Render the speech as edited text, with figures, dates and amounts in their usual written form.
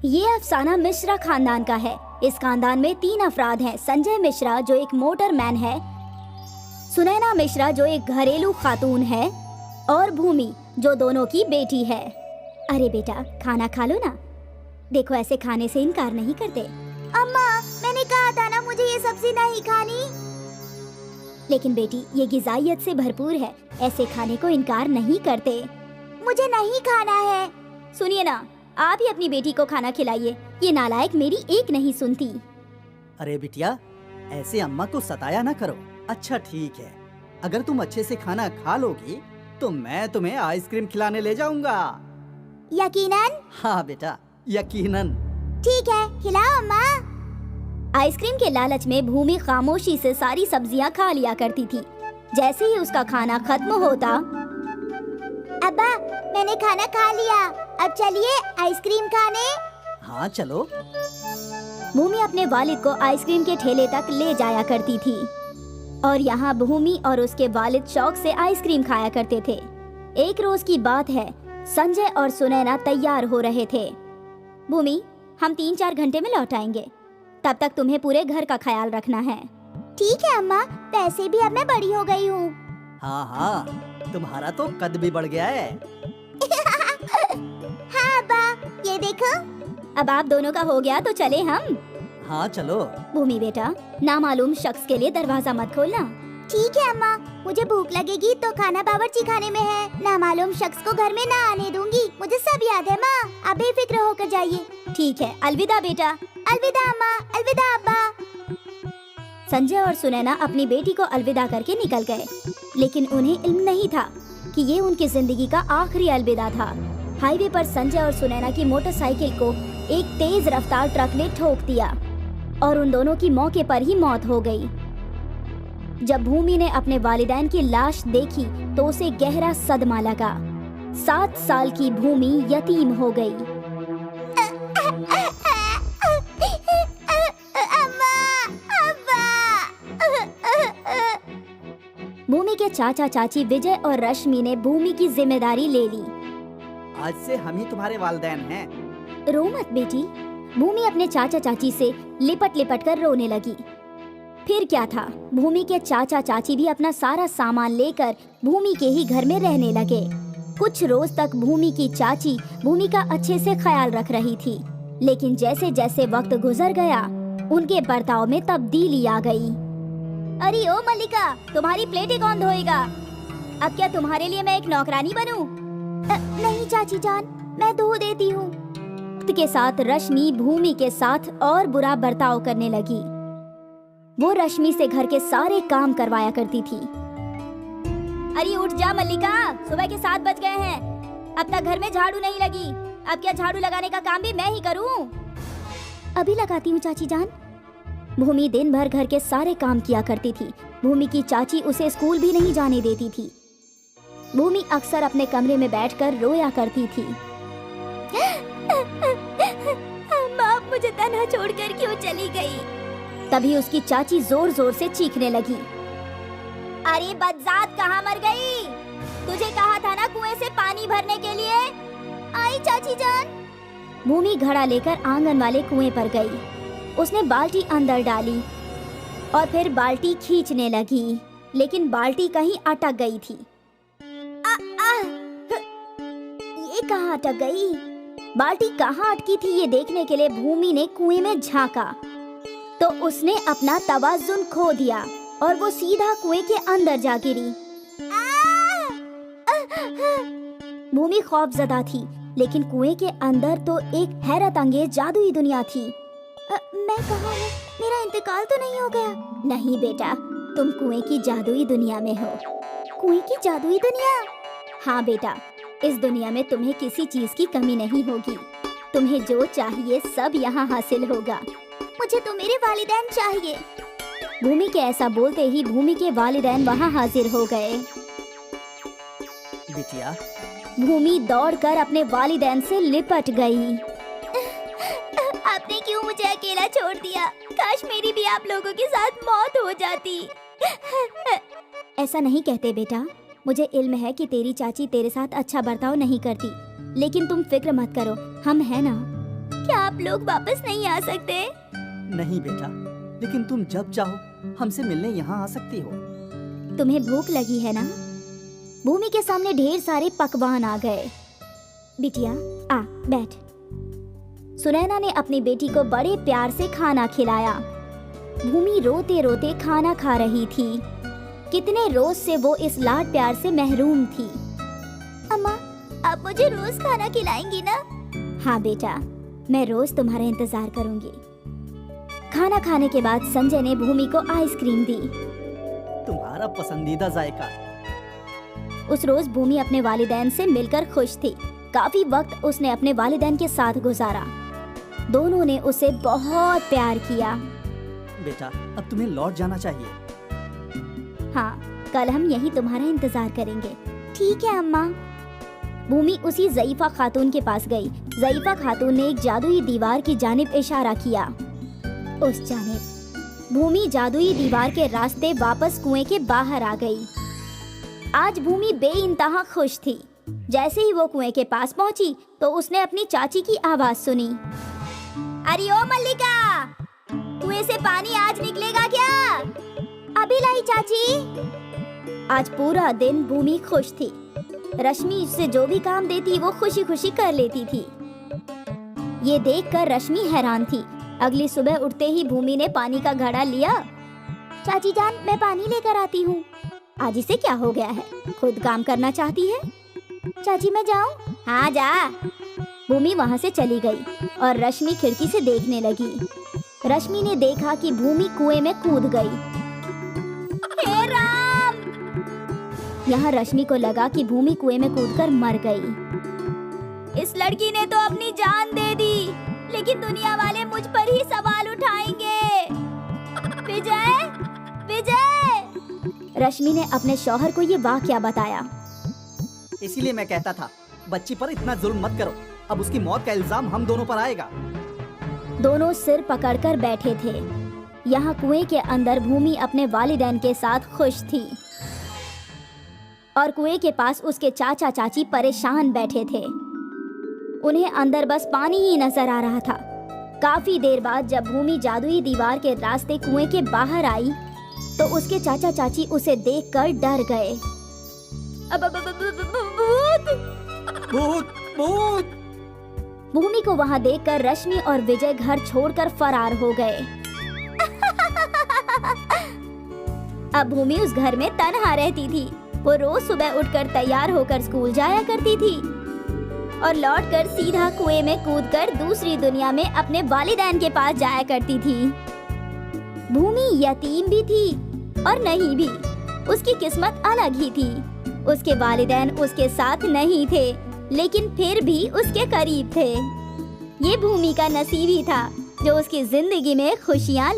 ये अफसाना मिश्रा खानदान का है। इस खानदान में 3 अफराद हैं। संजय मिश्रा जो एक मोटरमैन है, सुनैना मिश्रा जो एक घरेलू खातून है, और भूमि जो दोनों की बेटी है। अरे बेटा, खाना खा लो ना। देखो, ऐसे खाने से इनकार नहीं करते। अम्मा, मैंने कहा था ना मुझे ये सब्जी नहीं खानी। लेकिन बेटी, ये गिजाइयत से भरपूर है, ऐसे खाने को इनकार नहीं करते। मुझे नहीं खाना है। सुनिए ना, आप ही अपनी बेटी को खाना खिलाइए। ये नालायक मेरी एक नहीं सुनती। अरे बिटिया, ऐसे अम्मा को सताया ना करो। अच्छा ठीक है, अगर तुम अच्छे से खाना खा लोगी तो मैं तुम्हें आइसक्रीम खिलाने ले जाऊंगा। यकीनन? हाँ बेटा, यकीनन। ठीक है, खिलाओ अम्मा। आइसक्रीम के लालच में भूमि खामोशी से सारी सब्जियां खा लिया करती थी। जैसे ही उसका खाना खत्म होता, अब्बा, मैंने खाना खा लिया, अब चलिए आइसक्रीम खाने। हाँ चलो। भूमि अपने वालिद को आइसक्रीम के ठेले तक ले जाया करती थी और यहाँ भूमि और उसके वालिद शौक से आइसक्रीम खाया करते थे। एक रोज की बात है, संजय और सुनैना तैयार हो रहे थे। भूमि, हम 3-4 घंटे में लौट आएंगे, तब तक तुम्हें पूरे घर का ख्याल रखना है। ठीक है अम्मा, वैसे भी अब मैं बड़ी हो गई हूँ। हाँ हाँ, तुम्हारा तो कद भी बढ़ गया है। हाँ अब्बा, ये देखो। अब आप दोनों का हो गया तो चले हम। हाँ चलो। भूमि बेटा, नामालूम शख्स के लिए दरवाजा मत खोलना। ठीक है अम्मा, मुझे भूख लगेगी तो खाना बावर्ची खाने में है। नामालूम शख्स को घर में ना आने दूंगी, मुझे सब याद है माँ। आप बेफिक्र होकर जाइए। ठीक है, अलविदा बेटा। अलविदा अम्मा, अलविदा अब्बा। संजय और सुनैना अपनी बेटी को अलविदा करके निकल गए, लेकिन उन्हें इल्म नहीं था कि ये उनकी जिंदगी का आखिरी अलविदा था। हाईवे पर संजय और सुनैना की मोटरसाइकिल को एक तेज रफ्तार ट्रक ने ठोक दिया और उन दोनों की मौके पर ही मौत हो गई। जब भूमि ने अपने वालिदैन की लाश देखी तो उसे गहरा सदमा लगा। 7 साल की भूमि यतीम हो गई। भूमि के चाचा चाची विजय और रश्मि ने भूमि की जिम्मेदारी ले ली। आज से हम ही तुम्हारे वालिदैन हैं। रो मत बेटी। भूमि अपने चाचा चाची से लिपट लिपट कर रोने लगी। फिर क्या था, भूमि के चाचा चाची भी अपना सारा सामान लेकर भूमि के ही घर में रहने लगे। कुछ रोज तक भूमि की चाची भूमि का अच्छे से ख्याल रख रही थी, लेकिन जैसे जैसे वक्त गुजर गया उनके बर्ताव में तब्दीली आ गई। अरे ओ मल्लिका, तुम्हारी प्लेटें कौन धोएगा? अब क्या तुम्हारे लिए मैं एक नौकरानी बनूं? नहीं चाची जान, मैं धो देती हूँ। वक्त के साथ रश्मि भूमि के साथ और बुरा बर्ताव करने लगी। वो रश्मि से घर के सारे काम करवाया करती थी। अरे उठ जा मल्लिका, सुबह के 7 बज गए हैं, अब तक घर में झाड़ू नहीं लगी। अब क्या झाड़ू लगाने का काम भी मैं ही करूं? अभी लगाती हूँ चाची जान। भूमि दिन भर घर के सारे काम किया करती थी। भूमि की चाची उसे स्कूल भी नहीं जाने देती थी। भूमि अक्सर अपने कमरे में बैठकर रोया करती थी। अम्मा, मुझे तन्हा छोड़कर क्यों चली गई? तभी उसकी चाची जोर जोर से चीखने लगी। अरे बदजात, कहाँ मर गई? तुझे कहा था ना कुएं से पानी भरने के लिए। आई चाची जान। भूमि घड़ा लेकर आंगन वाले कुएं पर गई। उसने बाल्टी अंदर डाली और फिर बाल्टी खींचने लगी, लेकिन बाल्टी कहीं अटक गई थी। ये कहाँ अटक गई? बाल्टी कहाँ अटकी थी ये देखने के लिए भूमि ने कुएं में झांका तो उसने अपना तवाज़ुन खो दिया और वो सीधा कुएं के अंदर जा गिरी। भूमि खौफजदा थी, लेकिन कुएं के अंदर तो एक हैरत अंगेज जादुई दुनिया थी। मैं कहाँ हूँ? मेरा इंतकाल तो नहीं हो गया? नहीं बेटा, तुम कुएं की जादुई दुनिया में हो। कुएं की जादुई दुनिया? हाँ बेटा, इस दुनिया में तुम्हें किसी चीज की कमी नहीं होगी। तुम्हें जो चाहिए सब यहाँ हासिल होगा। मुझे तो मेरे वालिदैन चाहिए। भूमि के ऐसा बोलते ही भूमि के वालिदैन वहाँ हाजिर हो गए। बिटिया, भूमि दौड़कर अपने वालिदैन से लिपट गई। आपने क्यों मुझे अकेला छोड़ दिया? काश मेरी भी आप लोगों के साथ मौत हो जाती। ऐसा नहीं कहते बेटा, मुझे इल्म है कि तेरी चाची तेरे साथ अच्छा बर्ताव नहीं करती, लेकिन तुम फिक्र मत करो, हम हैं ना। क्या आप लोग वापस नहीं आ सकते? नहीं बेटा, लेकिन तुम जब चाहो हमसे मिलने यहाँ आ सकती हो। तुम्हें भूख लगी है ना? भूमि के सामने ढेर सारे पकवान आ गए। बिटिया आ बैठ। सुनैना ने अपनी बेटी को बड़े प्यार से खाना खिलाया। भूमि रोते रोते खाना खा रही थी। कितने रोज से वो इस लाड प्यार से महरूम थी। अम्मा, आप मुझे रोज खाना खिलाएंगी ना? हाँ बेटा, मैं रोज तुम्हारा इंतजार करूंगी। खाना खाने के बाद संजय ने भूमि को आइसक्रीम दी। तुम्हारा पसंदीदा जायका। उस रोज भूमि अपने वालिदैन से मिलकर खुश थी। काफी वक्त उसने अपने वालिदैन के साथ गुजारा। दोनों ने उसे बहुत प्यार किया। बेटा, अब तुम्हें लौट जाना चाहिए। हाँ, कल हम यही तुम्हारा इंतजार करेंगे। ठीक है अम्मा। भूमि उसी ज़ईफा खातून के पास गई। ज़ईफा खातून ने एक जादुई दीवार की जानिब इशारा किया। उस जानिब भूमि जादुई दीवार के रास्ते वापस कुएं के बाहर आ गई। आज भूमि बेइंतहा खुश थी। जैसे ही वो कुएं के पास पहुंची तो उसने अपनी चाची की आवाज सुनी। अरे ओ मल्लिका, कुएं से पानी आज निकलेगा क्या? अभी लाई चाची। आज पूरा दिन भूमि खुश थी। रश्मि से जो भी काम देती वो खुशी खुशी कर लेती थी। ये देखकर रश्मि हैरान थी। अगली सुबह उठते ही भूमि ने पानी का घड़ा लिया। चाची जान, मैं पानी लेकर आती हूँ। आज इसे क्या हो गया है? खुद काम करना चाहती है। चाची मैं जाऊँ? हाँ जा। भूमि वहाँ से चली गई और रश्मि खिड़की से देखने लगी। रश्मि ने देखा कि भूमि कुएं में कूद गई। हे राम! यहाँ रश्मि को लगा कि भूमि कुएं में कूदकर मर गई। इस लड़की ने तो अपनी जान दे दी, लेकिन दुनिया वाले मुझ पर ही सवाल उठाएंगे। विजय, विजय! रश्मि ने अपने शौहर को ये वाकया बताया। इसीलिए मैं कहता था, बच्ची पर इतना जुल्म मत करो। अब उसकी मौत का इल्जाम हम दोनों पर आएगा। दोनों सिर पकड़कर बैठे थे। यहाँ कुएं के अंदर भूमि अपने वालिदैन के साथ खुश थी और कुएं के पास उसके चाचा चाची परेशान बैठे थे। उन्हें अंदर बस पानी ही नजर आ रहा था। काफी देर बाद जब भूमि जादुई दीवार के रास्ते कुएं के बाहर आई तो उसके चाचा चाची उसे देखकर डर गए। भूत, भूत! भूमि को वहां देखकर रश्मि और विजय घर छोड़कर फरार हो गए। अब भूमि उस घर में तन्हा रहती थी। वो रोज सुबह उठकर तैयार होकर स्कूल जाया करती थी और लौटकर सीधा कुएं में कूदकर दूसरी दुनिया में अपने वालिदैन के पास जाया करती थी। भूमि यतीम भी थी और नहीं भी। उसकी किस्मत अलग ही थी। उसके वालिदैन उसके साथ नहीं थे, लेकिन फिर भी उसके करीब थे। ये भूमि का नसीब ही था जो उसकी जिंदगी में खुशियाँ